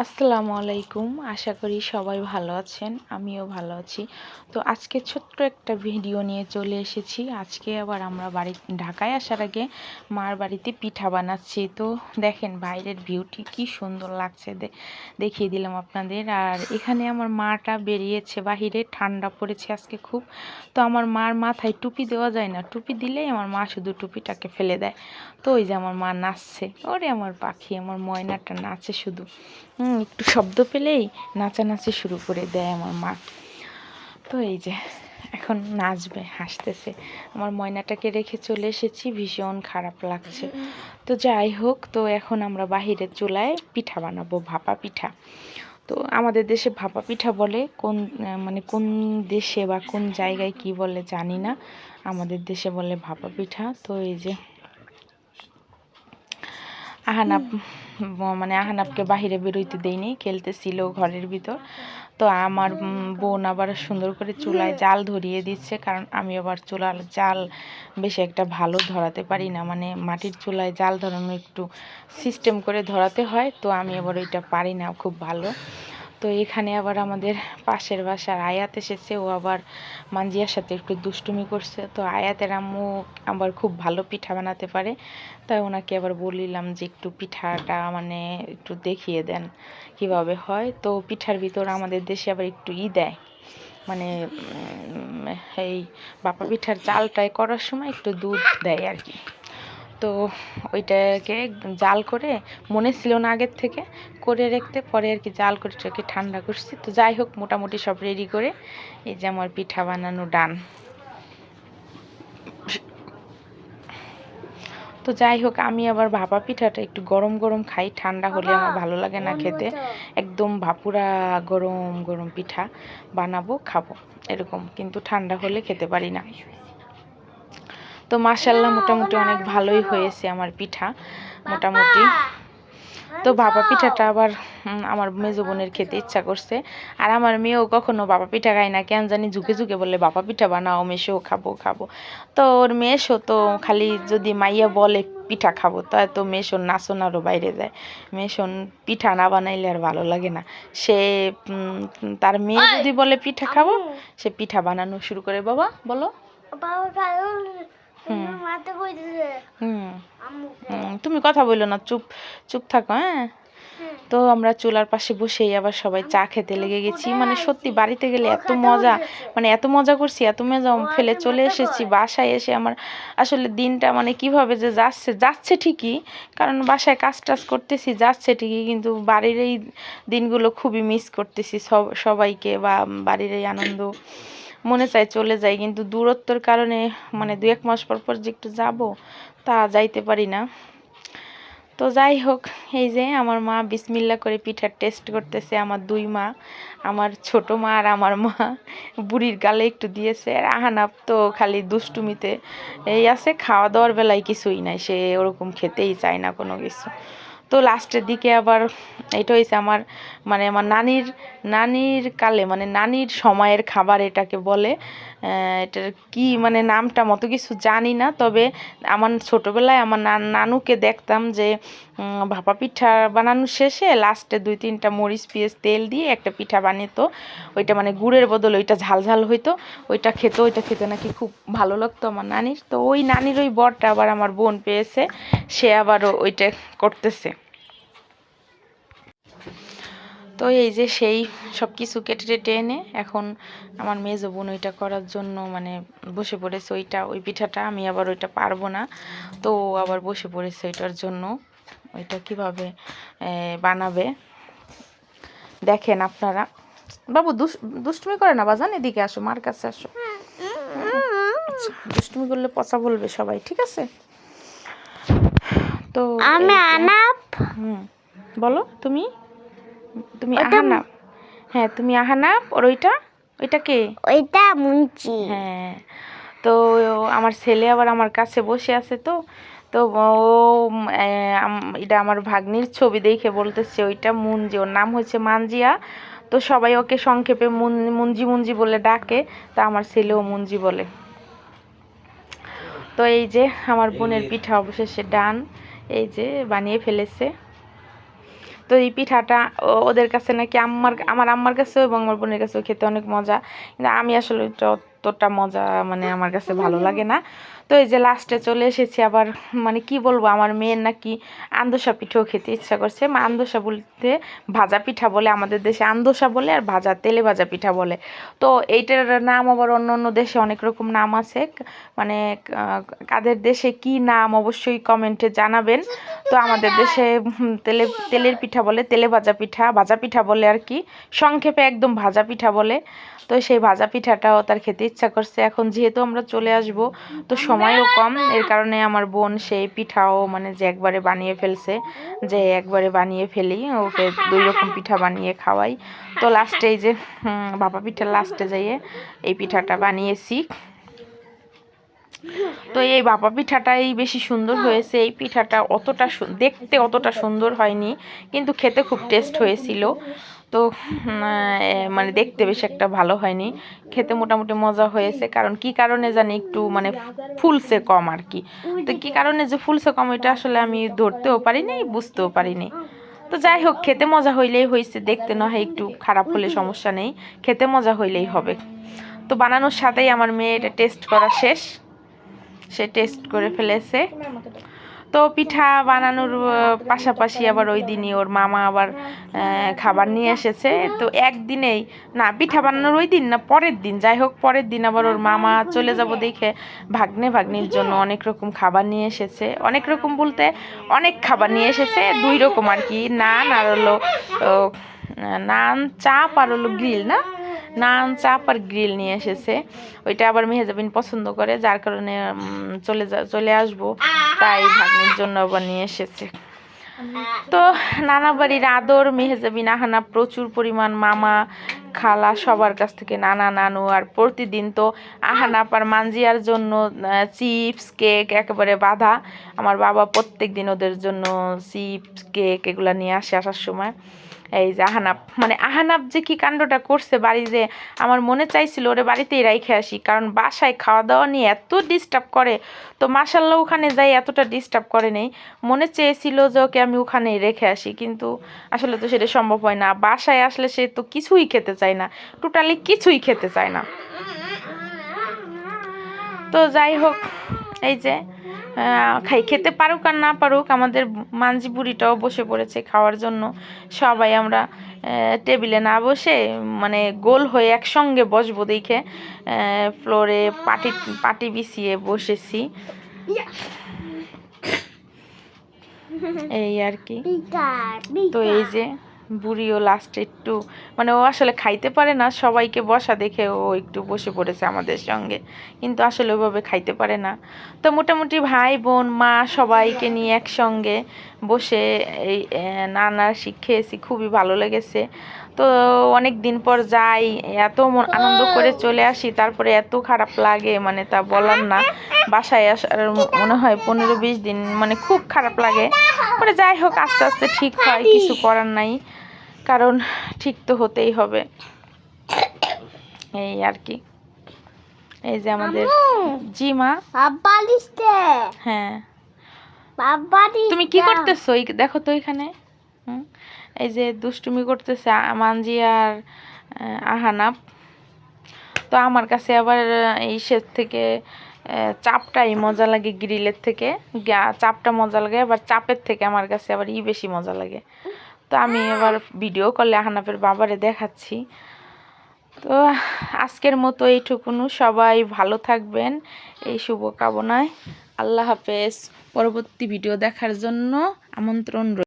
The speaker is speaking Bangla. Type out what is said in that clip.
আসসালামু আলাইকুম। আশা করি সবাই ভালো আছেন, আমিও ভালো আছি। তো আজকে ছোট্ট একটা ভিডিও নিয়ে চলে এসেছি। আজকে আবার আমরা ঢাকায় আসার আগে মার বাড়িতে পিঠা বানাচ্ছি। তো দেখেন বাইরের ভিউটি কি সুন্দর লাগছে, দেখিয়ে দিলাম আপনাদের। আর এখানে আমার মাটা বেরিয়েছে বাহিরে, ঠান্ডা পড়েছে আজকে খুব। তো আমার মার মাথায় টুপি দেওয়া যায় না, টুপি দিলেই আমার মা শুধু টুপিটাকে ফেলে দেয়। তো ওই যে আমার মা নাচছে, ওরে আমার পাখি, আমার ময়নাটা নাচে শুধু। একটু শব্দ পেলেই নাচানাচি শুরু করে দেয় আমার মা। তো এই যে এখন নাচবে, হাসতেছে। আমার ময়নাটাকে রেখে চলে এসেছি, ভীষণ খারাপ লাগছে। তো যাই হোক, তো এখন আমরা বাহিরের চুলায় পিঠা বানাবো, ভাপা পিঠা। তো আমাদের দেশে ভাপা পিঠা বলে, কোন দেশে বা কোন জায়গায় কি বলে জানি না, আমাদের দেশে বলে ভাপা পিঠা। তো এই যে আহানাবকে বাহিরে বেরোইতে দেয়নি, খেলতেছিল ঘরের ভিতর। তো আমার বোন আবার সুন্দর করে চুলায় জাল ধরিয়ে দিচ্ছে, কারণ আমি আবার চুলার জাল বেশি একটা ভালো ধরাতে পারি না, মানে মাটির চুলায় জাল ধরানো একটু সিস্টেম করে ধরাতে হয়, তো আমি আবার ওইটা পারি না খুব ভালো। তো এখানে আবার আমাদের পাশের বাসার আয়াত এসেছে, ও আবার মাঞ্জিয়ার সাথে একটু দুষ্টুমি করছে। তো আয়াতের আম্মু আবার খুব ভালো পিঠা বানাতে পারে, তাই ওনাকে আবার বলিলাম যে একটু পিঠাটা মানে একটু দেখিয়ে দেন কিভাবে হয়। তো পিঠার ভিতর আমাদের দেশে আবার একটু দেয়, মানে এই ভাপা পিঠার চালটায় করার সময় একটু দুধ দেয় আর কি। তো ওইটাকে জাল করে, মনে ছিল না আগের থেকে করে রাখতে, পরে আর কি জাল করে ঠান্ডা করছি। তো যাই হোক, মোটামুটি সব রেডি করে এই যে আমার পিঠা বানানো ডান। তো যাই হোক, আমি আবার ভাপা পিঠাটা একটু গরম গরম খাই, ঠান্ডা হলে আমার ভালো লাগে না খেতে। একদম ভাপুরা গরম গরম পিঠা বানাবো, খাবো এরকম, কিন্তু ঠান্ডা হলে খেতে পারি না। তো মাশাআল্লাহ মোটামুটি অনেক ভালোই হয়েছে আমার পিঠা মোটামুটি। তো ভাপা পিঠাটা আবার আমার মেজো বোনের খেতে ইচ্ছা করছে, আর আমার মেয়েও কখনো ভাপা পিঠা খায় না, কেন জানি ঝুঁকে ঝুঁকে বলে ভাপা পিঠা বানাও মেশো, খাবো খাবো। তো ওর মেশো তো খালি যদি মাইয়া বলে পিঠা খাবো, তাই তো মেশোর নাচন আরও বাইরে যায়। মেশোন পিঠা না বানাইলে আর ভালো লাগে না। সে তার মেয়ে যদি বলে পিঠা খাবো, সে পিঠা বানানো শুরু করে। বাবা বলো। তুমি কথা বললো না, চুপ চুপ থাকো। হ্যাঁ, তো আমরা চুলার পাশে বসেই আবার সবাই চা খেতে লেগে গেছি। মানে সত্যি বাড়িতে গেলে এত মজা, মানে এত মজা করছি, এত মজা ফেলে চলে এসেছি। বাসায় এসে আমার আসলে দিনটা মানে কিভাবে যে যাচ্ছে ঠিকই, কারণ বাসায় কাজ টাজ করতেছি, যাচ্ছে ঠিকই, কিন্তু বাড়ির এই দিনগুলো খুবই মিস করতেছি সবাইকে, বা বাড়ির এই আনন্দ মনে চায় চলে যাই, কিন্তু দূরত্বর কারণে মানে 2-1 মাস পর পর যে একটু যাবো, তা যাইতে পারি না। তো যাই হোক, এই যে আমার মা বিসমিল্লা করে পিঠার টেস্ট করতেছে। আমার 2 মা, আমার ছোট মা আর আমার মা, বুড়ির গালে একটু দিয়েছে। আর আহানাপ তো খালি দুষ্টুমিতে এই আছে, খাওয়া দাওয়ার বেলায় কিছুই নাই, সে ওরকম খেতেই চায় না কোনো কিছু। তো লাস্টের দিকে আবার এটা হয়েছে আমার, মানে আমার নানির কালে, মানে নানির সময়ের খাবার এটাকে বলে। এটার কি মানে নামটা মতো কিছু জানি না, তবে আমার ছোটোবেলায় আমার নানুকে দেখতাম যে ভাপা পিঠা বানানোর শেষে লাস্টে 2-3টা মরিচ পেঁয়াজ তেল দিয়ে একটা পিঠা বানাতো। ওইটা মানে গুড়ের বদলে ওইটা ঝাল ঝাল হইতো, ওইটা খেতে নাকি খুব ভালো লাগতো আমার নানির। তো ওই নানির ওই বরটা আবার আমার বোন পেয়েছে, সে আবারও ওইটা করতেছে। তো এই যে সেই সব কিছু কেটে টেটে এনে এখন আমার মেজো বোন ওইটা করার জন্য মানে বসে পড়েছে। ওই পিঠাটা আমি আবার ওইটা পারবো না, তো আবার বসে পড়েছে ওইটার জন্য। ওইটা কিভাবে বানাবে দেখেন আপনারা। বাবু দুষ্টুমি করে না বাজান, এদিকে আসো, মার কাছে আসো। আচ্ছা, দুষ্টুমি করলে পচা বলবে সবাই, ঠিক আছে? তো আমি আনাপ, বলো তুমি আহানাপ। হ্যাঁ, তুমি আহানাপ, আর ওইটা কে? ওইটা মুঞ্চি। হ্যাঁ, তো আমার ছেলে আবার আমার কাছে বসে আছে। তো তো ও এটা আমার ভাগ্নির ছবি দেখে বলতেছে ওইটা মুঞ্জি, ওর নাম হচ্ছে মাঞ্জিয়া। তো সবাই ওকে সংক্ষেপে মুঞ্জি মুঞ্জি বলে ডাকে, তা আমার ছেলেও মুঞ্জি বলে। তো এই যে আমার বোনের পিঠা অবশেষে ডান, এই যে বানিয়ে ফেলেছে। তো এই পিঠাটা ওদের কাছে নাকি আমার আম্মার কাছেও এবং আমার বোনের কাছেও খেতে অনেক মজা, কিন্তু আমি আসলে অতটা মজা মানে আমার কাছে ভালো লাগে না। তো এই যে লাস্টে চলে এসেছি আবার, মানে কি বলবো, আমার মেয়ের নাকি আন্দোসা পিঠাও খেতে ইচ্ছা করছে। আন্দোসা বলতে ভাজা পিঠা বলে, আমাদের দেশে আন্দোসা বলে, আর ভাজা তেলে ভাজা পিঠা বলে। তো এইটার নাম আবার অন্য অন্য দেশে অনেক রকম নাম আছে, মানে কাদের দেশে কি নাম অবশ্যই কমেন্টে জানাবেন। তো আমাদের দেশে তেলের পিঠা বলে, তেলে ভাজা পিঠা বলে আর কি, সংক্ষেপে একদম ভাজা পিঠা বলে। তো সেই ভাজা পিঠাটাও তার খেতে ইচ্ছা করছে। এখন যেহেতু আমরা চলে আসব, তো সময়ও কম, এর কারণে আমার বোন সেই পিঠাও মানে যে একবারে বানিয়ে ফেলছে, যে একবারে বানিয়ে ফেলি, ওকে 2 রকম পিঠা বানিয়ে খাওয়াই। তো লাস্টে এই যে ভাপা পিঠার লাস্টে যাইয়ে এই পিঠাটা বানিয়েছি। তো এই ভাপা পিঠাটাই বেশি সুন্দর হয়েছে। এই পিঠাটা দেখতে অতটা সুন্দর হয়নি, কিন্তু খেতে খুব টেস্ট হয়েছিল। তো মানে দেখতে বেশি একটা ভালো হয়নি, খেতে মোটামুটি মজা হয়েছে। কারণ কি কারণে জানি একটু মানে ফুলছে কম আর কি। তো কি কারণে যে ফুলছে কম এটা আসলে আমি ধরতেও পারিনি, বুঝতেও পারিনি। তো যাই হোক, খেতে মজা হইলেই হয়েছে, দেখতে না হয় একটু খারাপ হলে সমস্যা নেই, খেতে মজা হইলেই হবে। তো বানানোর সাথেই আমার মেয়ে এটা টেস্ট করা শেষ, সে টেস্ট করে ফেলেছে। তো পিঠা বানানোর পাশাপাশি আবার ওই দিনই ওর মামা আবার খাবার নিয়ে এসেছে। তো একদিনেই না, পিঠা বানানোর ওই দিন না, পরের দিন, যাই হোক পরের দিন আবার ওর মামা চলে যাব দেখে ভাগ্নির জন্য অনেক রকম খাবার নিয়ে এসেছে। অনেক রকম বলতে অনেক খাবার নিয়ে এসেছে, 2 রকম আর কি, নান আর হলো নান চাপ আর হলো গ্রিল, নান চাপ আর গ্রিল নিয়ে এসেছে। ওইটা আবার মেহেজাবিন পছন্দ করে, যার কারণে চলে আসবো, তাই ভাগ্নির জন্য আবার নিয়ে এসেছে। তো নানা বাড়ির আদর, মেহেজাবিন আহানা প্রচুর পরিমাণ মামা খালা সবার কাছ থেকে নানু, আর প্রতিদিন তো আহানাপ আর মানজিয়ার জন্য চিপস কেক একেবারে বাঁধা। আমার বাবা প্রত্যেক দিন ওদের জন্য চিপস কেক এগুলা নিয়ে আসার সময়। এই যে আহানাপ যে কি কাণ্ডটা করছে বাড়ি, যে আমার মনে চাইছিল ওরে বাড়িতেই রাইখে আসি, কারণ বাসায় খাওয়া দাওয়া নিয়ে এত ডিস্টার্ব করে। তো মাশাল্লাহ ওখানে যাই এতটা ডিস্টার্ব করে নেই, মনে চেয়েছিল যে ওকে আমি ওখানেই রেখে আসি, কিন্তু আসলে তো সেটা সম্ভব হয় না। বাসায় আসলে সে তো কিছুই খেতে চায় না, টোটালি কিছুই খেতে চায় না। তো যাই হোক, এই যে খেতে পারুক আর না পারুক, আমাদের মানজি বুড়িটাও বসে পড়েছে খাওয়ার জন্য। সবাই আমরা টেবিলে না বসে মানে গোল হয়ে একসঙ্গে বসবো দেখে ফ্লোরে পাটি বিছিয়ে বসেছি, এই আর কি। তো এই যে বুড়িও লাস্টে একটু মানে ও আসলে খাইতে পারে না, সবাইকে বসা দেখে ও একটু বসে পড়েছে আমাদের সঙ্গে, কিন্তু আসলে ওইভাবে খাইতে পারে না। তো মোটামুটি ভাই বোন মা সবাইকে নিয়ে একসঙ্গে বসে এই নানার খেয়েছি, খুবই ভালো লেগেছে। তো অনেক দিন পর যাই, এত আনন্দ করে চলে আসি, তারপরে এত খারাপ লাগে মানে তা বলার না। বাসায় আসার মনে হয় 15-20 দিন মানে খুব খারাপ লাগে। পরে যাই হোক আস্তে আস্তে ঠিক হয়, কিছু করার নাই, কারণ ঠিক তো হতেই হবে, এই আর কি। এই যে আমাদের জি মা, হ্যাঁ তুমি কি করতেছো? দেখো তো এখানে, এই যে দুষ্টুমি করতেছে মানজি আর আহানাপ। তো আমার কাছে আবার এই শেষ থেকে চাপটাই মজা লাগে, গ্রিলের থেকে চাপটা মজা লাগে, আবার চাপের থেকে আমার কাছে আবার বেশি মজা লাগে। তো আমি এবার ভিডিও কলে আহানাপের বাবারে দেখাচ্ছি। তো আজকের মতো এইটুকুনো, সবাই ভালো থাকবেন এই শুভকামনায়। আল্লাহ হাফেজ। পরবর্তী ভিডিও দেখার জন্য আমন্ত্রণ রইল।